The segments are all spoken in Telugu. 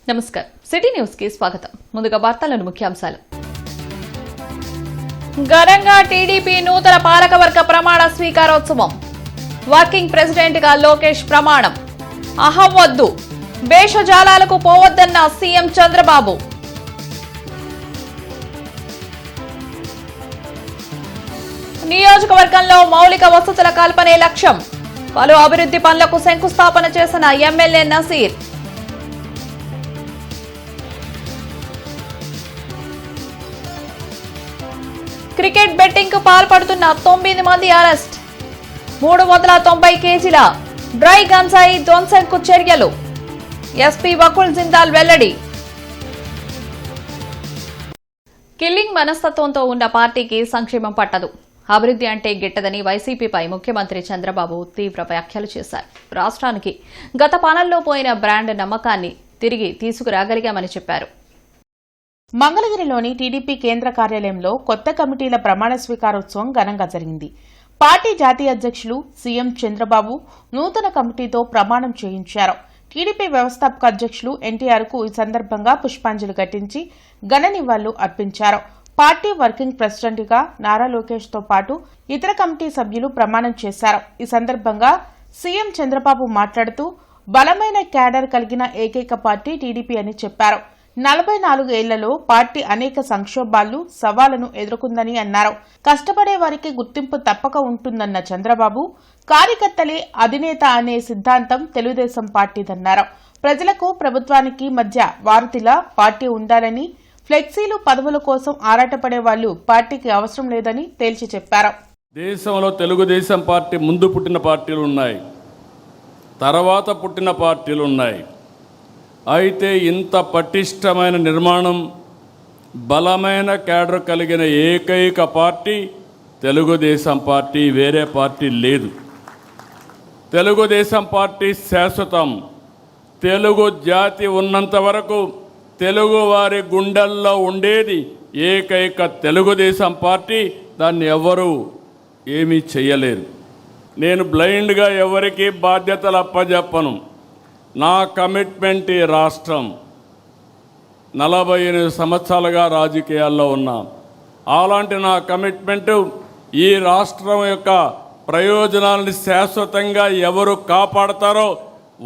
నమస్కారం సిటీ న్యూస్ కి స్వాగతం ముందుగా వార్తలను ముఖ్యాంశాలు ఘనంగా టీడీపీ నూతన పాలకవర్గ ప్రమాణ స్వీకారోత్సవం వర్కింగ్ ప్రెసిడెంట్ గా లోకేష్ ప్రమాణం అహవ్వద్దు భేషజాలాలకు పోవద్దన్న సీఎం చంద్రబాబు నియోజకవర్గంలో మౌలిక వసతుల కల్పనే లక్ష్యం పలు అభివృద్ధి పనులకు శంకుస్థాపన చేసిన ఎమ్మెల్యే నసీర్ క్రికెట్ బెట్టింగ్ కు పాల్పడుతున్న 9 మంది అరెస్ట్ 390 కేజీల డ్రై గంజాయి ధ్వంసంకు చర్యలు ఎస్పీ వకుల్ జిందాల్ వెల్లడి కిల్లింగ్ మనస్తత్వంతో ఉన్న పార్టీకి సంక్షేమం పట్టదు అభివృద్ధి అంటే గిట్టదని వైసీపీపై ముఖ్యమంత్రి చంద్రబాబు తీవ్ర వ్యాఖ్యలు చేశారు రాష్ట్రానికి గత పాలనలో పోయిన బ్రాండ్ నమ్మకాన్ని తిరిగి తీసుకురాగలిగామని చెప్పారు మంగళగిరిలోని టీడీపీ కేంద్ర కార్యాలయంలో కొత్త కమిటీల ప్రమాణ స్వీకారోత్సవం ఘనంగా జరిగింది పార్టీ జాతీయ అధ్యక్షులు సీఎం చంద్రబాబు నూతన కమిటీతో ప్రమాణం చేయించారు టీడీపీ వ్యవస్థాపక అధ్యక్షులు ఎన్టీఆర్ కు ఈ సందర్భంగా పుష్పాంజలి ఘటించి ఘన నివాళులు అర్పించారు పార్టీ వర్కింగ్ ప్రెసిడెంట్ గా నారా లోకేష్ తో పాటు ఇతర కమిటీ సభ్యులు ప్రమాణం చేశారు ఈ సందర్భంగా సీఎం చంద్రబాబు మాట్లాడుతూ బలమైన క్యాడర్ కలిగిన ఏకైక పార్టీ టీడీపీ అని చెప్పారు 44 ఏళ్లలో పార్టీ అనేక సంక్షోభాలు సవాళ్లను ఎదుర్కొందని అన్నారు కష్టపడే వారికి గుర్తింపు తప్పక ఉంటుందన్న చంద్రబాబు కార్యకర్తలే అధినేత అనే సిద్ధాంతం తెలుగుదేశం పార్టీదన్నారు ప్రజలకు ప్రభుత్వానికి మధ్య వారధిలా పార్టీ ఉండాలని ఫ్లెక్సీలు పదవుల కోసం ఆరాటపడే వాళ్లు పార్టీకి అవసరం లేదని తేల్చి చెప్పారు దేశంలో తెలుగుదేశం పార్టీ ముందు పుట్టిన పార్టీలు ఉన్నాయి తర్వాత పుట్టిన పార్టీలు ఉన్నాయి అయితే ఇంత పటిష్టమైన నిర్మాణం బలమైన క్యాడర్ కలిగిన ఏకైక పార్టీ తెలుగుదేశం పార్టీ వేరే పార్టీ లేదు తెలుగుదేశం పార్టీ శాశ్వతం తెలుగు జాతి ఉన్నంత వరకు తెలుగు వారి గుండెల్లో ఉండేది ఏకైక తెలుగుదేశం పార్టీ దాన్ని ఎవరు ఏమీ చేయలేరు నేను బ్లైండ్గా ఎవరికి బాధ్యతలు అప్పజెప్పను నా కమిట్మెంట్ ఈ రాష్ట్రం 48 సంవత్సరాలుగా రాజకీయాల్లో ఉన్నా అలాంటి నా కమిట్మెంట్ ఈ రాష్ట్రం యొక్క ప్రయోజనాలను శాశ్వతంగా ఎవరు కాపాడతారో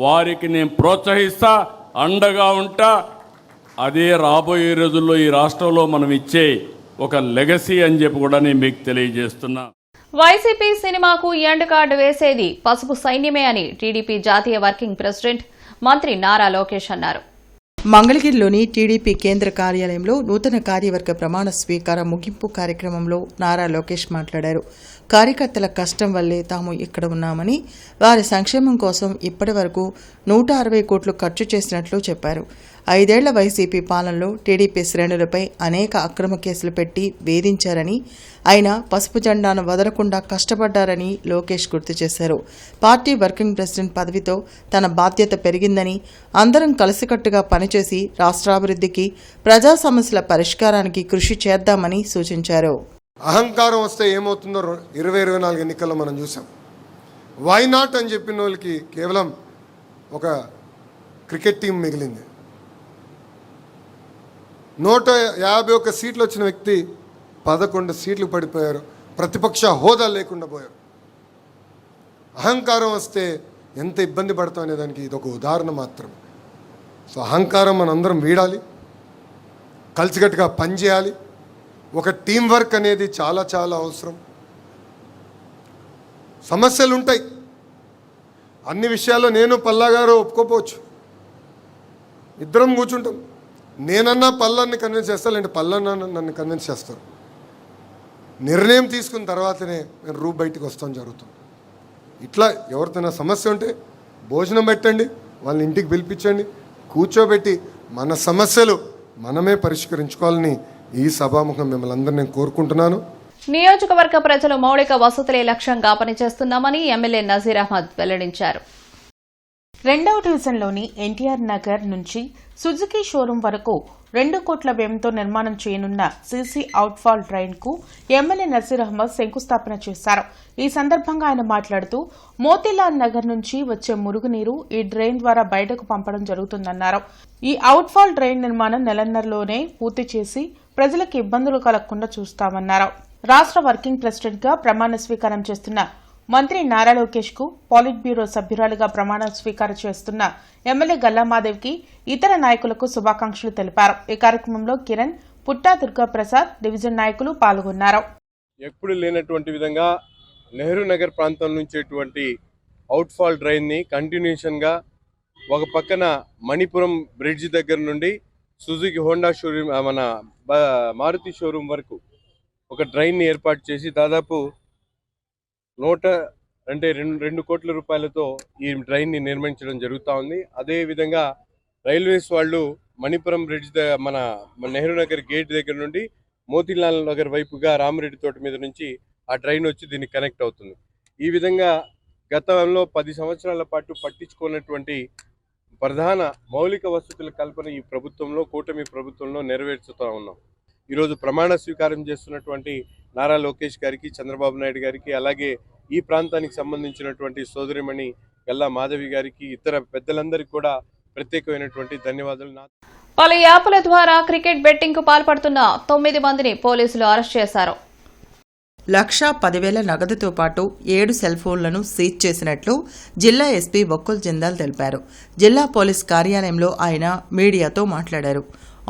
వారికి నేను ప్రోత్సహిస్తా అండగా ఉంటా అదే రాబోయే రోజుల్లో ఈ రాష్ట్రంలో మనం ఇచ్చే ఒక లెగసీ అని చెప్పి కూడా నేను మీకు తెలియజేస్తున్నా వైసీపీ సినిమాకు ఎండ్ కార్డు వేసేది పసుపు సైన్యమే అని టీడీపీ జాతీయ వర్కింగ్ ప్రెసిడెంట్ మంత్రి నారా లోకేష్ అన్నారు మంగళగిరిలోని టీడీపీ కేంద్ర కార్యాలయంలో నూతన కార్యవర్గ ప్రమాణ స్వీకార ముగింపు కార్యక్రమంలో నారా లోకేష్ మాట్లాడారు కార్యకర్తల కష్టం వల్లే తాము ఇక్కడ ఉన్నామని వారి సంక్షేమం కోసం ఇప్పటి వరకు 160 కోట్లు ఖర్చు చేసినట్లు చెప్పారు 5 ఏళ్ల వైసీపీ పాలనలో టీడీపీ శ్రేణులపై అనేక అక్రమ కేసులు పెట్టి వేధించారని ఆయన పసుపు జెండాను వదలకుండా కష్టపడ్డారని లోకేష్ గుర్తు చేశారు పార్టీ వర్కింగ్ ప్రెసిడెంట్ పదవితో తన బాధ్యత పెరిగిందని అందరం కలిసికట్టుగా పనిచేసి రాష్ట్రాభివృద్ధికి ప్రజా సమస్యల పరిష్కారానికి కృషి చేద్దామని సూచించారు అహంకారం వస్తే ఏమవుతుందో 2024 ఎన్నికల్లో మనం చూసాం వై నాట్ అని చెప్పిన వాళ్ళకి కేవలం ఒక క్రికెట్ టీం మిగిలింది 151 సీట్లు వచ్చిన వ్యక్తి 11 సీట్లు పడిపోయారు ప్రతిపక్ష హోదా లేకుండా పోయారు అహంకారం వస్తే ఎంత ఇబ్బంది పడతాం అనే దానికి ఇది ఒక ఉదాహరణ మాత్రం సో అహంకారం మనందరం వీడాలి కలిసికట్టుగా పనిచేయాలి ఒక టీం వర్క్ అనేది చాలా చాలా అవసరం సమస్యలు ఉంటాయి అన్ని విషయాల్లో నేను పల్లాగారు ఒప్పుకోపోవచ్చు ఇద్దరం కూర్చుంటాం నేనన్నా పల్లాన్ని కన్విన్స్ చేస్తా లేదంటే పల్లన్నా నన్ను కన్విన్స్ చేస్తారు నిర్ణయం తీసుకున్న తర్వాతనే నేను రూపు బయటకు వస్తాం జరుగుతుంది ఇట్లా ఎవరితోనా సమస్య ఉంటే భోజనం పెట్టండి వాళ్ళని ఇంటికి పిలిపించండి కూర్చోబెట్టి మన సమస్యలు మనమే పరిష్కరించుకోవాలని ఈ సభాముఖం మిమ్మల్ని అందరినీ నేను కోరుకుంటున్నాను నియోజకవర్గ ప్రజలు మౌలిక వసతులే లక్ష్యంగా పనిచేస్తున్నామని ఎమ్మెల్యే నజీర్ అహ్మద్ వెల్లడించారు రెండవ డివిజన్లోని ఎన్టీఆర్ నగర్ నుంచి సుజుకి షోరూం వరకు 2 కోట్ల వ్యయంతో నిర్మాణం చేయనున్న సీసీ అవుట్ఫాల్ డ్రైన్ కు ఎమ్మెల్యే నసీర్ అహ్మద్ శంకుస్థాపన చేశారు. ఈ సందర్భంగా ఆయన మాట్లాడుతూ మోతీలాల్ నగర్ నుంచి వచ్చే మురుగునీరు ఈ డ్రైన్ ద్వారా బయటకు పంపడం జరుగుతుందన్నారు. ఈ అవుట్ఫాల్ డ్రైన్ నిర్మాణం నెలన్నరలోనే పూర్తి చేసి ప్రజలకు ఇబ్బందులు కలగకుండా చూస్తామన్నారు. రాష్ట్ర వర్కింగ్ ప్రెసిడెంట్ గా ప్రమాణ స్వీకారం చేస్తున్న మంత్రి నారా లోకేష్ కు పాలిట్ బ్యూరో సభ్యురాలుగా ప్రమాణ స్వీకారం చేస్తున్న ఎమ్మెల్యే గల్లామాదేవ్ కి ఇతర నాయకులకు శుభాకాంక్షలు తెలిపారు. ఈ కార్యక్రమంలో కిరణ్, పుట్టా దుర్గాప్రసాద్, డివిజన్ నాయకులు పాల్గొన్నారు. ఎప్పుడు లేనటువంటి విధంగా నెహ్రూ నగర్ ప్రాంతం నుంచేటువంటి అవుట్ఫాల్ డ్రైన్ ని కంటిన్యూషన్ గా ఒక పక్కన మణిపురం బ్రిడ్జ్ దగ్గర నుండి సుజుకి హోండా షోరూమ్, మన మారుతి షోరూమ్ వరకు ఒక డ్రైన్ ని ఏర్పాటు చేసి దాదాపు 2 కోట్ల రూపాయలతో ఈ డ్రైన్ ని నిర్మించడం జరుగుతూ ఉంది. అదే విధంగా రైల్వేస్ వాళ్ళు మణిపురం బ్రిడ్జ్ మన నెహ్రూ నగర్ గేట్ దగ్గర నుండి మోతీలాల్ నగర్ వైపుగా రామరెడ్డి తోట మీద నుంచి ఆ డ్రైన్ వచ్చి దీనికి కనెక్ట్ అవుతుంది. ఈ విధంగా గతంలో 10 సంవత్సరాల పాటు పట్టించుకున్నటువంటి ప్రధాన మౌలిక వసతుల కల్పన ఈ ప్రభుత్వంలో, కూటమి ప్రభుత్వంలో నెరవేర్చుతూ ఉన్నాం. ఈరోజు ప్రమాణ స్వీకారం చేస్తున్నటువంటి నారా లోకేష్ గారికి, చంద్రబాబు నాయుడు గారికి, అలాగే ఈ ప్రాంతానికి సంబంధించినటువంటి సోదరిమణి గల్లా మాధవి గారికి, ఇతర పెద్దలందరికీ కూడా ప్రత్యేకమైనటువంటి ధన్యవాదాలు. పలు యాప్ల ద్వారా క్రికెట్ బెట్టింగ్ కు పాల్పడుతున్న 9 మందిని పోలీసులు అరెస్ట్ చేశారు. 1,10,000 నగదుతో పాటు 7 సెల్ ఫోన్లను సీజ్ చేసినట్లు జిల్లా ఎస్పీ వక్కుల్ జిందాల్ తెలిపారు. జిల్లా పోలీస్ కార్యాలయంలో ఆయన మీడియాతో మాట్లాడారు.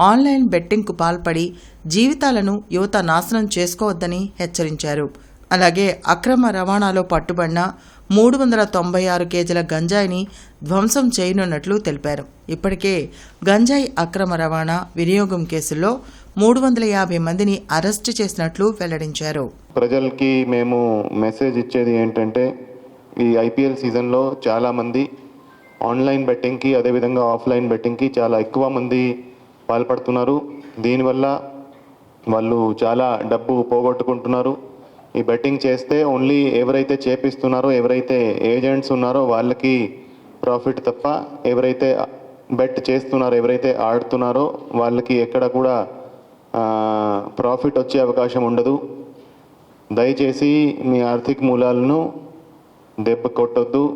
ఆన్లైన్ బెట్టింగ్కు పాల్పడి జీవితాలను యువత నాశనం చేసుకోవద్దని హెచ్చరించారు. అలాగే అక్రమ రవాణాలో పట్టుబడిన 396 కేజీల గంజాయిని ధ్వంసం చేయనున్నట్లు తెలిపారు. ఇప్పటికే గంజాయి అక్రమ రవాణా, వినియోగం కేసుల్లో 350 మందిని అరెస్టు చేసినట్లు వెల్లడించారు. ప్రజలకి మేము మెసేజ్ ఇచ్చేది ఏంటంటే, ఈ ఐపీఎల్ సీజన్లో చాలామంది ఆన్లైన్ బెట్టింగ్కి, అదేవిధంగా ఆఫ్లైన్ బెట్టింగ్కి చాలా ఎక్కువ మంది పాల్పడుతున్నారు. దీనివల్ల వాళ్ళు చాలా డబ్బు పోగొట్టుకుంటున్నారు. ఈ బెట్టింగ్ చేస్తే ఓన్లీ ఎవరైతే చేపిస్తున్నారో, ఎవరైతే ఏజెంట్స్ ఉన్నారో వాళ్ళకి ప్రాఫిట్ తప్ప, ఎవరైతే బెట్ చేస్తున్నారో, ఎవరైతే ఆడుతున్నారో వాళ్ళకి ఎక్కడ కూడా ప్రాఫిట్ వచ్చే అవకాశం ఉండదు. దయచేసి మీ ఆర్థిక మూలాలను దెబ్బ కొట్టొద్దు.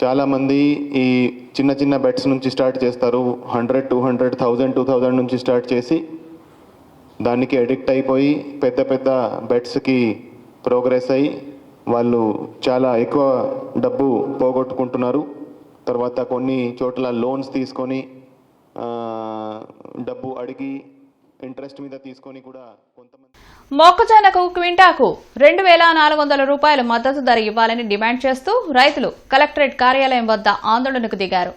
చాలామంది ఈ చిన్న చిన్న బెట్స్ నుంచి స్టార్ట్ చేస్తారు. 100, 200, 1000, 2000 నుంచి స్టార్ట్ చేసి దానికి అడిక్ట్ అయిపోయి పెద్ద పెద్ద బెట్స్కి ప్రోగ్రెస్ అయ్యి వాళ్ళు చాలా ఎక్కువ డబ్బు పోగొట్టుకుంటున్నారు. తర్వాత కొన్ని చోట్ల లోన్స్ తీసుకొని డబ్బు అడిగి ఇంట్రెస్ట్ మీద తీసుకొని కూడా కొంతమంది మొక్కజొన్నకు క్వింటాకు 2,400 రూపాయల మద్దతు ధర ఇవ్వాలని డిమాండ్ చేస్తూ రైతులు కలెక్టరేట్ కార్యాలయం వద్ద ఆందోళనకు దిగారు.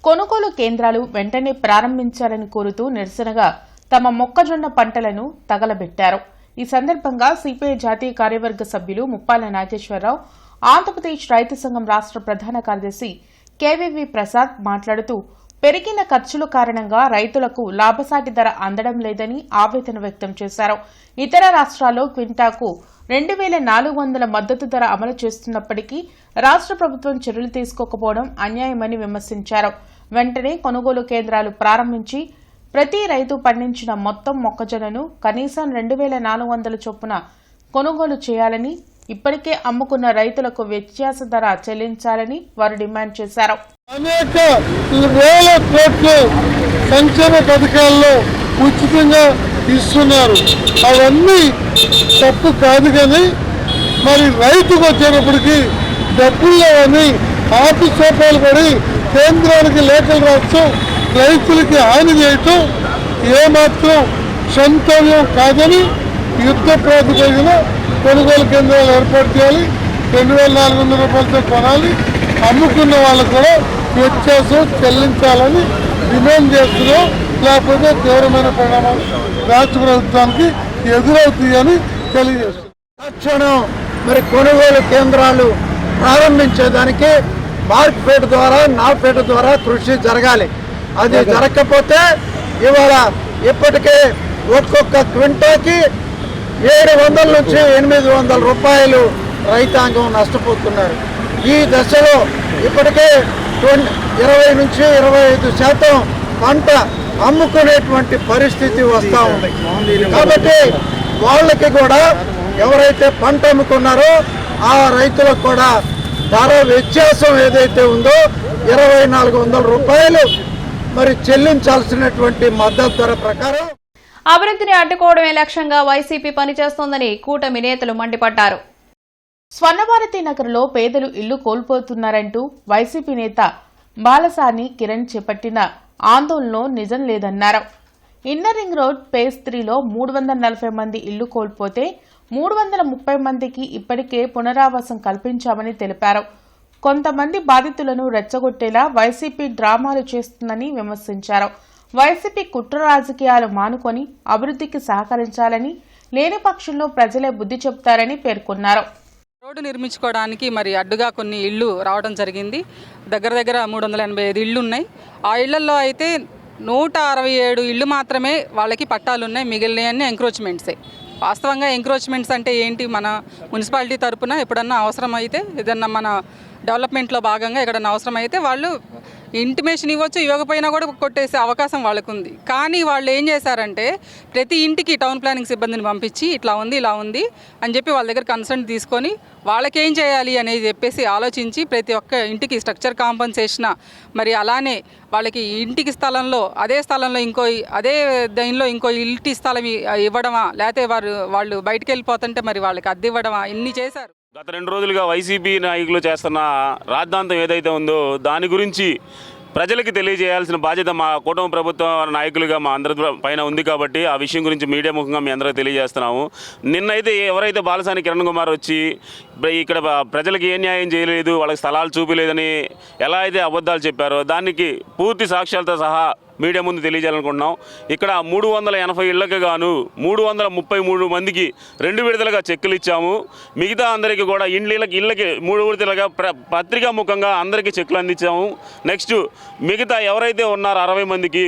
కొనుగోలు కేంద్రాలు వెంటనే ప్రారంభించాలని కోరుతూ నిరసనగా తమ మొక్కజొన్న పంటలను తగలబెట్టారు. ఈ సందర్భంగా సిపిఐ జాతీయ కార్యవర్గ సభ్యులు ముప్పాల నాగేశ్వరరావు, ఆంధ్రప్రదేశ్ రైతు సంఘం రాష్ట్ర ప్రధాన కార్యదర్శి కేవీవి ప్రసాద్ మాట్లాడుతూ పెరిగిన ఖర్చుల కారణంగా రైతులకు లాభసాటి ధర అందడం లేదని ఆవేదన వ్యక్తం చేశారు. ఇతర రాష్ట్రాల్లో క్వింటాకు 2,400 మద్దతు ధర అమలు చేస్తున్నప్పటికీ రాష్ట్ర ప్రభుత్వం చర్యలు తీసుకోకపోవడం అన్యాయమని విమర్శించారు. వెంటనే కొనుగోలు కేంద్రాలు ప్రారంభించి ప్రతి రైతు పండించిన మొత్తం మొక్కజొన్నను కనీసం 2,400 చొప్పున కొనుగోలు చేయాలని, ఇప్పటికే అమ్ముకున్న రైతులకు వ్యత్యాస ధర చెల్లించాలని వారు డిమాండ్ చేశారు. అనేక వేల కోట్లు సంక్షేమ పథకాల్లో ఉచితంగా ఇస్తున్నారు. అవన్నీ తప్పు కాదు, కానీ మరి రైతుకు వచ్చేటప్పటికి డబ్బుల్లోని ఆపిసోపాలు పడి కేంద్రానికి లేఖలు రాస్తూ రైతులకి హాని చేయటం ఏమాత్రం సంతవ్యం కాదని యుద్ధ ప్రాతిపదికన కొనుగోలు కేంద్రాలు ఏర్పాటు చేయాలి. 2,400 రూపాయలతో కొనాలి. అమ్ముకున్న వాళ్ళకు కూడా వ్యత్యాసం చెల్లించాలని డిమాండ్ చేస్తున్నాం. లేకపోతే తీవ్రమైన పరిణామాలు రాష్ట్ర ప్రభుత్వానికి ఎదురవుతాయని తెలియజేస్తున్నాం. తక్షణం మరి కొనుగోలు కేంద్రాలు ప్రారంభించేదానికి మార్కెట్ ద్వారా, నాపేట ద్వారా కృషి జరగాలి. అది జరగకపోతే ఇవాళ ఇప్పటికే ఒక్కొక్క క్వింటాకి 700 నుంచి 800 రూపాయలు రైతాంగం నష్టపోతున్నారు. ఈ దశలో ఇప్పటికే 20 నుంచి 25% పంట అమ్ముకునేటువంటి పరిస్థితి వస్తూ ఉంది. కాబట్టి వాళ్ళకి కూడా ఎవరైతే పంట అమ్ముకున్నారో ఆ రైతులకు కూడా ధర వ్యత్యాసం ఏదైతే ఉందో 2400 రూపాయలు మరి చెల్లించాల్సినటువంటి మద్దతు ధర ప్రకారం అభివృద్ధిని అడ్డుకోవడమే లక్ష్యంగా వైసీపీ పనిచేస్తోందని కూటమి నేతలు మండిపడ్డారు. స్వర్ణభారతి నగర్లో పేదలు ఇల్లు కోల్పోతున్నారంటూ వైసీపీ నేత బాలసాని కిరణ్ చేపట్టిన ఆందోళనలో నిజం లేదన్నారు. ఇన్నర్ రింగ్ రోడ్ ఫేజ్ 3లో 340 మంది ఇల్లు కోల్పోతే 330 మందికి ఇప్పటికే పునరావాసం కల్పించామని తెలిపారు. కొంతమంది బాధితులను రెచ్చగొట్టేలా వైసీపీ డ్రామాలు చేస్తుందని విమర్శించారు. వైసీపీ కుట్ర రాజకీయాలు మానుకొని అభివృద్ధికి సహకరించాలని, లేని పక్షంలో ప్రజలే బుద్ధి చెబుతారని పేర్కొన్నారు. రోడ్డు నిర్మించుకోవడానికి మరి అడ్డుగా కొన్ని ఇళ్ళు రావడం జరిగింది. దగ్గర 385 ఇళ్ళు ఉన్నాయి. ఆ ఇళ్లలో అయితే 167 ఇళ్ళు మాత్రమే వాళ్ళకి పట్టాలు ఉన్నాయి. మిగిలినవన్నీ ఎంక్రోచ్మెంట్సే. వాస్తవంగా ఎంక్రోచ్మెంట్స్ అంటే ఏంటి? మన మున్సిపాలిటీ తరపున ఎప్పుడన్నా అవసరం అయితే, ఏదన్నా మన డెవలప్మెంట్లో భాగంగా ఎక్కడన్నా అవసరం అయితే వాళ్ళు ఇంటిమేషన్ ఇవ్వచ్చు, ఇవ్వకపోయినా కూడా కొట్టేసే అవకాశం వాళ్ళకు ఉంది. కానీ వాళ్ళు ఏం చేశారంటే ప్రతి ఇంటికి టౌన్ ప్లానింగ్ సిబ్బందిని పంపించి ఇట్లా ఉంది ఇలా ఉంది అని చెప్పి వాళ్ళ దగ్గర కన్సర్న్ తీసుకొని వాళ్ళకేం చేయాలి అనేది చెప్పేసి ఆలోచించి ప్రతి ఒక్క ఇంటికి స్ట్రక్చర్ కాంపన్సేషన్, మరి అలానే వాళ్ళకి ఇంటికి స్థలంలో అదే స్థలంలో అదే దీనిలో ఇంకో ఇంటి స్థలం ఇవ్వడమా, లేకపోతే వాళ్ళు బయటికి వెళ్ళిపోతుంటే మరి వాళ్ళకి అద్దె ఇవ్వడమా, ఇన్ని చేశారు. గత 2 రోజులుగా వైసీపీ నాయకులు చేస్తున్న రాద్ధాంతం ఏదైతే ఉందో దాని గురించి ప్రజలకి తెలియజేయాల్సిన బాధ్యత మా కుటుంబ ప్రభుత్వ నాయకులుగా మా అందరి పైన ఉంది. కాబట్టి ఆ విషయం గురించి మీడియా ముఖంగా మీ అందరికీ తెలియజేస్తున్నాము. నిన్నైతే ఎవరైతే బాలసాని కిరణ్ కుమార్ వచ్చి ఇక్కడ ప్రజలకు ఏ న్యాయం చేయలేదు, వాళ్ళకి స్థలాలు చూపలేదని ఎలా అయితే అబద్ధాలు చెప్పారో దానికి పూర్తి సాక్ష్యాలతో సహా మీడియా ముందు తెలియజేయాలనుకుంటున్నాం. ఇక్కడ 380 ఇళ్లకు గాను 333 మందికి 2 విడతలుగా చెక్కులు ఇచ్చాము. మిగతా అందరికీ కూడా ఇళ్ళకి 3 విడతలుగా పత్రికా ముఖంగా అందరికీ చెక్కులు అందించాము. నెక్స్ట్ మిగతా ఎవరైతే ఉన్నారో 60 మందికి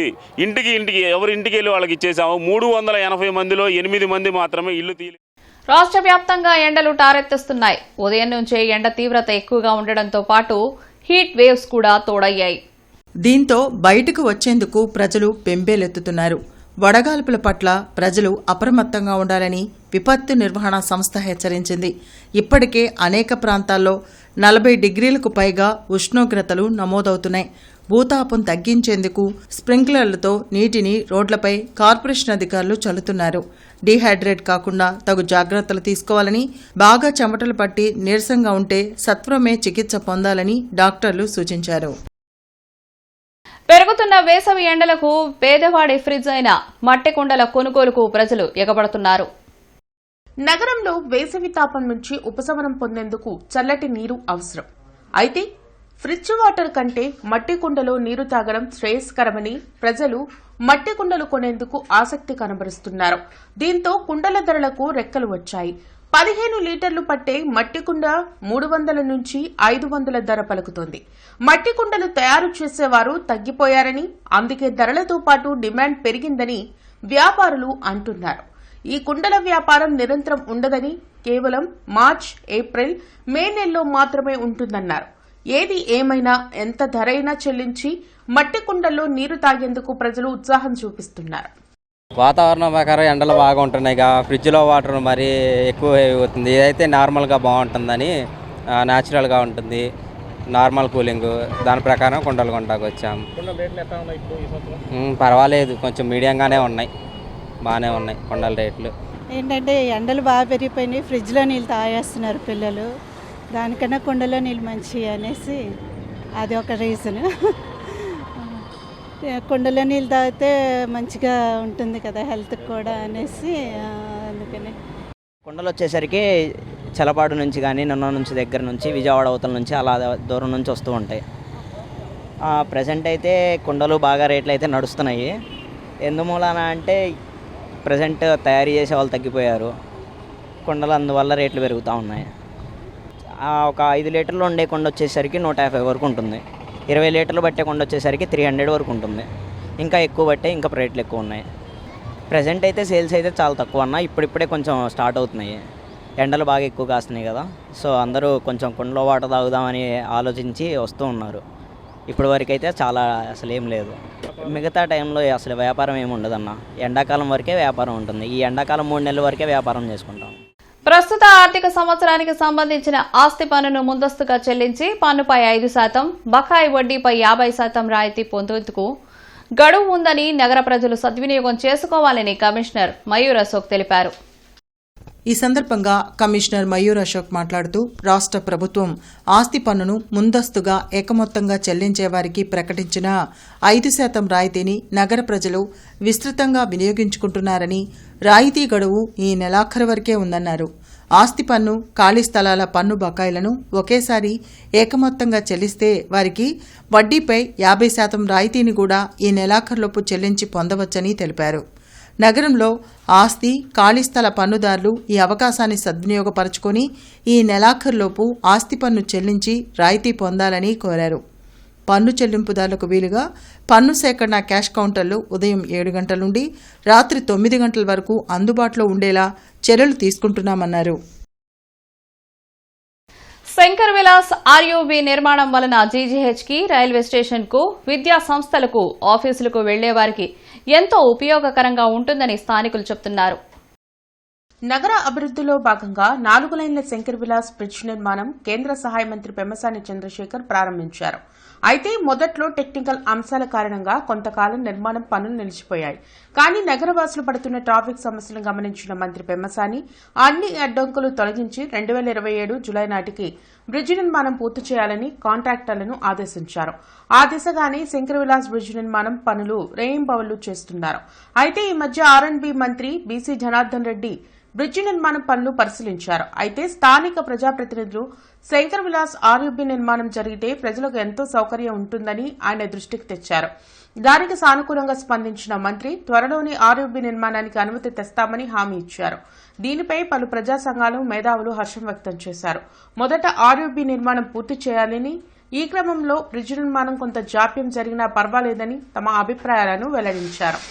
ఇంటికి ఎవరింటికి వెళ్ళి వాళ్ళకి ఇచ్చేసాము. 380 మందిలో 8 మంది మాత్రమే ఇల్లు తీయలేదు. రాష్ట్ర వ్యాప్తంగా ఎండలు టారెత్తిస్తున్నాయి. ఉదయం నుంచే ఎండ తీవ్రత ఎక్కువగా ఉండడంతో పాటు హీట్ వేవ్స్ కూడా తోడయ్యాయి. దీంతో బయటకు వచ్చేందుకు ప్రజలు బెంబేలెత్తుతున్నారు. వడగాల్పుల పట్ల ప్రజలు అప్రమత్తంగా ఉండాలని విపత్తు నిర్వహణ సంస్థ హెచ్చరించింది. ఇప్పటికే అనేక ప్రాంతాల్లో 40 డిగ్రీలకు పైగా ఉష్ణోగ్రతలు నమోదవుతున్నాయి. భూతాపం తగ్గించేందుకు స్ప్రింక్లర్లతో నీటిని రోడ్లపై కార్పొరేషన్ అధికారులు చల్లుతున్నారు. డీహైడ్రేట్ కాకుండా తగు జాగ్రత్తలు తీసుకోవాలని, బాగా చెమటలు పట్టి నీరసంగా ఉంటే సత్వరమే చికిత్స పొందాలని డాక్టర్లు సూచించారు. పెరుగుతున్న వేసవి ఎండలకు పేదవాడి ఫ్రిడ్జ్ అయిన మట్టి కుండల కొనుగోలుకు ప్రజలు ఎగబడుతున్నారు. నగరంలో వేసవి తాపం నుంచి ఉపశమనం పొందేందుకు చల్లటి నీరు అవసరం. అయితే ఫ్రిడ్జ్ వాటర్ కంటే మట్టి కుండలో నీరు తాగడం శ్రేయస్కరమని ప్రజలు మట్టి కుండలు కొనేందుకు ఆసక్తి కనబరుస్తున్నారు. దీంతో కుండల ధరలకు రెక్కలు వచ్చాయి. 15 లీటర్లు పట్టే మట్టి కుండ 300 నుంచి 500 ధర పలుకుతోంది. మట్టి కుండలు తయారు చేసేవారు తగ్గిపోయారని, అందుకే ధరలతో పాటు డిమాండ్ పెరిగిందని వ్యాపారులు అంటున్నారు. ఈ కుండల వ్యాపారం నిరంతరం ఉండదని, కేవలం మార్చ్, ఏప్రిల్, మే నెలలో మాత్రమే ఉంటుందన్నారు. ఏది ఏమైనా ఎంత ధరైనా చెల్లించి మట్టి కుండల్లో నీరు తాగేందుకు ప్రజలు ఉత్సాహం చూపిస్తున్నారు. వాతావరణం ప్రకారం ఎండలు బాగా ఉంటున్నాయి. ఫ్రిడ్జ్లో వాటర్ మరీ ఎక్కువ అవుతుంది. ఇదైతే నార్మల్గా బాగుంటుందని, న్యాచురల్గా ఉంటుంది, నార్మల్ కూలింగ్. దాని ప్రకారం కుండలు కొంటాకు వచ్చాము. పర్వాలేదు, కొంచెం మీడియంగానే ఉన్నాయి, బాగానే ఉన్నాయి కుండల రేట్లు. ఏంటంటే ఎండలు బాగా పెరిగిపోయినాయి, ఫ్రిడ్జ్లో నీళ్ళు తాగేస్తున్నారు పిల్లలు. దానికన్నా కుండలో నీళ్ళు మంచివి అనేసి అది ఒక రీజన్. కుండలో నీళ్ళు తాగితే మంచిగా ఉంటుంది కదా హెల్త్కి కూడా అనేసి అందుకని. కుండలు వచ్చేసరికి చలపాడు నుంచి కానీ నిన్న నుంచి దగ్గర నుంచి విజయవాడ అవతల నుంచి అలా దూరం నుంచి వస్తూ ఉంటాయి. ప్రజెంట్ అయితే కుండలు బాగా రేట్లు అయితే నడుస్తున్నాయి. ఎందుమూలన అంటే ప్రజెంట్ తయారు చేసే వాళ్ళు తగ్గిపోయారు. కుండలు అందువల్ల రేట్లు పెరుగుతూ ఉన్నాయి. ఒక 5 లీటర్లు ఉండే కుండ వచ్చేసరికి 150 వరకు ఉంటుంది. 20 లీటర్లు పట్టే కొండ వచ్చేసరికి 300 వరకు ఉంటుంది. ఇంకా ఎక్కువ పట్టే ఇంకా రేట్లు ఎక్కువ ఉన్నాయి. ప్రజెంట్ అయితే సేల్స్ అయితే చాలా తక్కువ అన్న, ఇప్పుడిప్పుడే కొంచెం స్టార్ట్ అవుతున్నాయి. ఎండలు బాగా ఎక్కువ కాస్తున్నాయి కదా, సో అందరూ కొంచెం కుండలో వాటర్ తాగుదామని ఆలోచించి వస్తూ ఉన్నారు. ఇప్పటి వరకు అయితే చాలా అసలు ఏం లేదు. మిగతా టైంలో అసలు వ్యాపారం ఏమి ఉండదన్న. ఎండాకాలం వరకే వ్యాపారం ఉంటుంది. ఈ ఎండాకాలం 3 నెలల వరకే వ్యాపారం చేసుకుంటాం. ప్రస్తుత ఆర్థిక సంవత్సరానికి సంబంధించిన ఆస్తి పన్నును ముందస్తుగా చెల్లించి పన్నుపై 5%, బకాయి వడ్డీపై 50% రాయితీ పొందేందుకు గడువు ఉందని నగర ప్రజలు సద్వినియోగం చేసుకోవాలని కమిషనర్ మయూర్ అశోక్ తెలిపారు. ఈ సందర్భంగా కమిషనర్ మయూర్ అశోక్ మాట్లాడుతూ రాష్ట్ర ప్రభుత్వం ఆస్తి పన్నును ముందస్తుగా ఏకమొత్తంగా చెల్లించే వారికి ప్రకటించిన 5% రాయితీని నగర ప్రజలు విస్తృతంగా వినియోగించుకుంటున్నారని, రాయితీ గడువు ఈ నెలాఖరు వరకే ఉందన్నారు. ఆస్తి పన్ను, ఖాళీ స్థలాల పన్ను బకాయిలను ఒకేసారి ఏకమొత్తంగా చెల్లిస్తే వారికి వడ్డీపై 50% రాయితీని కూడా ఈ నెలాఖరులోపు చెల్లించి పొందవచ్చని తెలిపారు. నగరంలో ఆస్తి, ఖాళీ స్థల పన్నుదారులు ఈ అవకాశాన్ని సద్వినియోగపరచుకొని ఈ నెలాఖరులోపు ఆస్తి పన్ను చెల్లించి రాయితీ పొందాలని కోరారు. పన్ను చెల్లింపుదారులకు వీలుగా పన్ను సేకరణ క్యాష్ కౌంటర్లు ఉదయం 7 గంటల నుండి రాత్రి 9 గంటల వరకు అందుబాటులో ఉండేలా చర్యలు తీసుకుంటున్నామన్నారు. శంకర్ విలాస్ ఆర్యూబీ నిర్మాణం వలన జీజీహెచ్కి, రైల్వే స్టేషన్కు, విద్యా సంస్థలకు, ఆఫీసులకు వెళ్లేవారికి ఎంతో ఉపయోగకరంగా ఉంటుందని స్థానికులు చెబుతున్నారు. నగర అభివృద్ధిలో భాగంగా 4 లైన్ల శంకర్ విలాస్ బ్రిడ్జ్ నిర్మాణం కేంద్ర సహాయ మంత్రి పెమ్మసాని చంద్రశేఖర్ ప్రారంభించారు. అయితే మొదట్లో టెక్నికల్ అంశాల కారణంగా కొంతకాలం నిర్మాణం పనులు నిలిచిపోయాయి. కానీ నగరవాసులు పడుతున్న ట్రాఫిక్ సమస్యలను గమనించిన మంత్రి పెమ్మసాని అన్ని అడ్డంకులు తొలగించి 2027 జులై నాటికి బ్రిడ్జి నిర్మాణం పూర్తి చేయాలని కాంట్రాక్టర్లను ఆదేశించారు. ఆ దిశగానే శంకర్ విలాస్ బ్రిడ్జ్ నిర్మాణం పనులు రేయింబవళ్లు చేస్తున్నారు. అయితే ఈ మధ్య R&B మంత్రి బీసీ జనార్దన్ రెడ్డి బ్రిడ్జి నిర్మాణం పనులు పరిశీలించారు. అయితే స్థానిక ప్రజాప్రతినిధులు శంకర్ విలాస్ ఆర్యూబీ నిర్మాణం జరిగితే ప్రజలకు ఎంతో సౌకర్యం ఉంటుందని ఆయన దృష్టికి తెచ్చారు. దానికి సానుకూలంగా స్పందించిన మంత్రి త్వరలోనే ఆర్యూబీ నిర్మాణానికి అనుమతి తెస్తామని హామీ ఇచ్చారు. దీనిపై పలు ప్రజా సంఘాలు, మేధావులు హర్షం వ్యక్తం చేశారు. మొదట ఆర్యూబీ నిర్మాణం పూర్తి చేయాలని, ఈ క్రమంలో బ్రిడ్జి నిర్మాణం కొంత జాప్యం జరిగినా పర్వాలేదని తమ అభిప్రాయాలను వెల్లడించారు.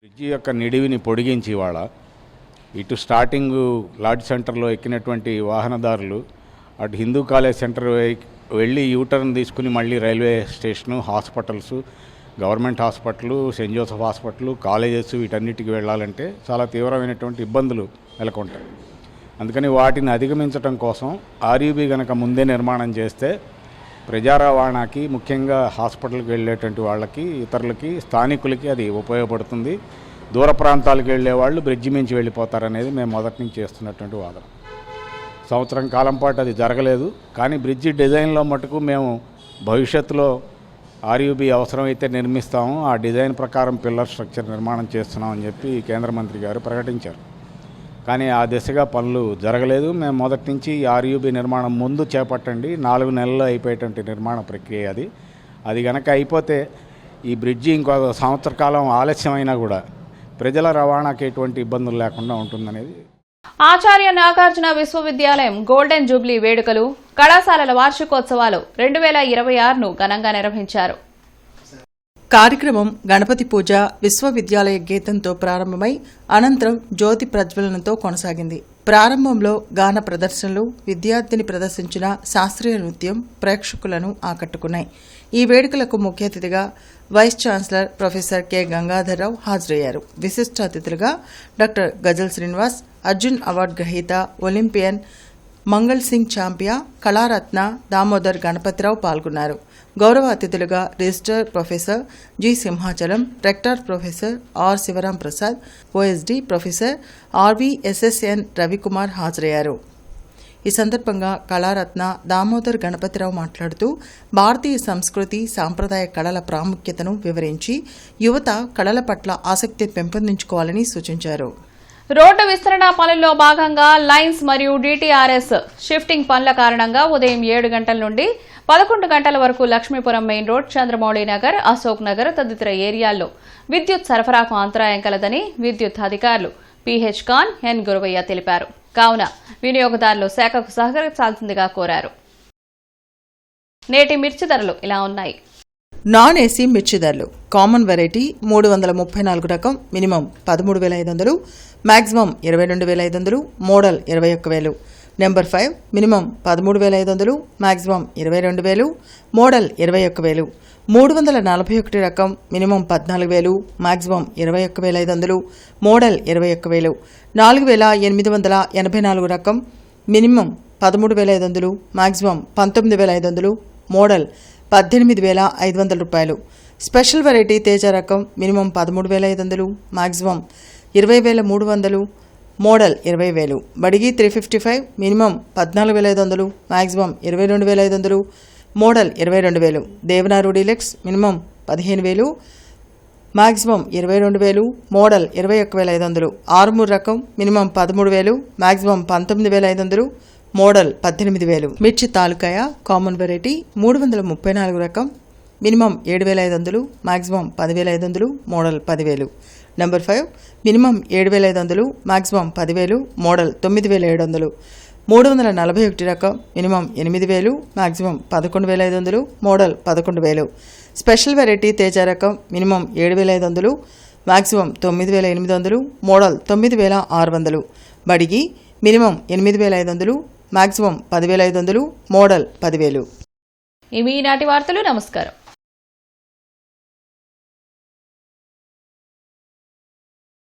బ్రిడ్జి యొక్క నిడివిని పొడిగించి ఇవాళ ఇటు స్టార్టింగ్ లాడ్జ్ సెంటర్లో ఎక్కినటువంటి వాహనదారులు అటు హిందూ కాలేజ్ సెంటర్ వెళ్ళి యూటర్న్ తీసుకుని మళ్ళీ railway station, hospitals, government hospital, Saint Joseph hospital, colleges వీటన్నిటికి వెళ్ళాలంటే చాలా తీవ్రమైనటువంటి ఇబ్బందులు నెలకొంటాయి. అందుకని వాటిని అధిగమించడం కోసం ఆర్యూబీ కనుక ముందే నిర్మాణం చేస్తే ప్రజా రవాణాకి, ముఖ్యంగా హాస్పిటల్కి వెళ్ళేటువంటి వాళ్ళకి, ఇతరులకి, స్థానికులకి అది ఉపయోగపడుతుంది. దూర ప్రాంతాలకు వెళ్ళే వాళ్ళు బ్రిడ్జి మించి వెళ్ళిపోతారనేది మేము మొదటి నుంచి చేస్తున్నటువంటి వాదన. సంవత్సరం కాలం పాటు అది జరగలేదు. కానీ బ్రిడ్జి డిజైన్లో మటుకు మేము భవిష్యత్తులో ఆర్యూబీ అవసరమైతే నిర్మిస్తాము, ఆ డిజైన్ ప్రకారం పిల్లర్ స్ట్రక్చర్ నిర్మాణం చేస్తున్నామని చెప్పి కేంద్ర మంత్రి గారు ప్రకటించారు. కానీ ఆ దిశగా పనులు జరగలేదు. మేము మొదటి నుంచి ఆర్యూబీ నిర్మాణం ముందు చేపట్టండి, 4 నెలల్లో అయిపోయేటువంటి నిర్మాణ ప్రక్రియ అది కనుక అయిపోతే ఈ బ్రిడ్జి ఇంకో సంవత్సర కాలం ఆలస్యమైనా కూడా ప్రజల రవాణాకి ఎటువంటి ఇబ్బందులు లేకుండా ఉంటుందనేది. ఆచార్య నాగార్జున విశ్వవిద్యాలయం గోల్డెన్ జూబ్లీ వేడుకలు, కళాశాలల వార్షికోత్సవాలు 2026ను ఘనంగా నిర్వహించారు. కార్యక్రమం గణపతి పూజ, విశ్వవిద్యాలయ గీతంతో ప్రారంభమై అనంతరం జ్యోతి ప్రజ్వలనతో కొనసాగింది. ప్రారంభంలో గాన ప్రదర్శనలు, విద్యార్థిని ప్రదర్శించిన శాస్త్రీయ నృత్యం ప్రేక్షకులను ఆకట్టుకున్నాయి. ఈ వేడుకలకు ముఖ్య అతిథిగా vice chancellor professor K Gangadharrao హాజరయ్యారు. విశిష్ట అతిథులుగా డాక్టర్ గజల్ శ్రీనివాస్, అర్జున్ అవార్డు గ్రహీత, ఒలింపియన్ మంగళ్ సింగ్ చాంపియా, కళారత్న దామోదర్ గణపతిరావు పాల్గొన్నారు. గౌరవ అతిథులుగా registrar professor G Simhachalam, rector professor R Sivaram Prasad, OSD professor RVSSN Ravikumar హాజరయ్యారు. ఈ సందర్భంగా కళారత్న దామోదర్ గణపతిరావు మాట్లాడుతూ భారతీయ సంస్కృతి, సాంప్రదాయ కళల ప్రాముఖ్యతను వివరించి యువత కళల పట్ల ఆసక్తి పెంపొందించుకోవాలని సూచించారు. రోడ్డు విస్తరణ పనుల్లో భాగంగా లైన్స్ మరియు డిటిఆర్ఎస్ షిఫ్టింగ్ పనుల కారణంగా ఉదయం 7 గంటల నుండి 11 గంటల వరకు లక్ష్మీపురం మెయిన్ రోడ్, చంద్రమౌళి నగర్, అశోక్ నగర్ తదితర ఏరియాల్లో విద్యుత్ సరఫరాకు అంతరాయం కలదని విద్యుత్ అధికారులు పిహెచ్ ఖాన్, ఎన్ గురవయ్య తెలిపారు. కావున వినియోగదారులు శాఖకు సహకరించాల్సిందిగా కోరారు. నేటి మిర్చి ధరలు ఇలా ఉన్నాయి. నాన్ ఏసీ మిర్చి ధరలు కామన్ వెరైటీ 334 రకం minimum 13,500, maximum 22,500, model 21,000. Number 5 minimum 13,500, maximum 22,000, model 21,000. 341 రకం మినిమం 14,000, మ్యాక్సిమం 21,500, మోడల్ 21,000. 4,884 రకం మినిమం 13,500, మ్యాక్సిమం 19,500, మోడల్ 18,500 రూపాయలు. స్పెషల్ వెరైటీ తేజ రకం minimum 13,500, maximum 20,300, model 20,000. Byadgi 355 minimum 14,500, maximum 22,500, model 22,000. దేవనారు deluxe minimum 15,000, maximum 22,000, model 21,500. Armoor రకం మినిమం 13,000, మ్యాక్సిమం 19,500, మోడల్ 18,000. మిర్చి తాలూకాయ కామన్ వెరైటీ 334 రకం minimum 7,500, maximum 10,500, model 10,000. Number 5 minimum 7,500, maximum 10,000, model 9,700. 341 రకం minimum 8,000, maximum 11,500, model 11,000. Special variety Teja రకం minimum 7,500, maximum 9,800, model 9,600. Byadgi minimum 8,500, maximum 10,500, model 10,000. ఇవి ఈనాటి వార్తలు. నమస్కారం.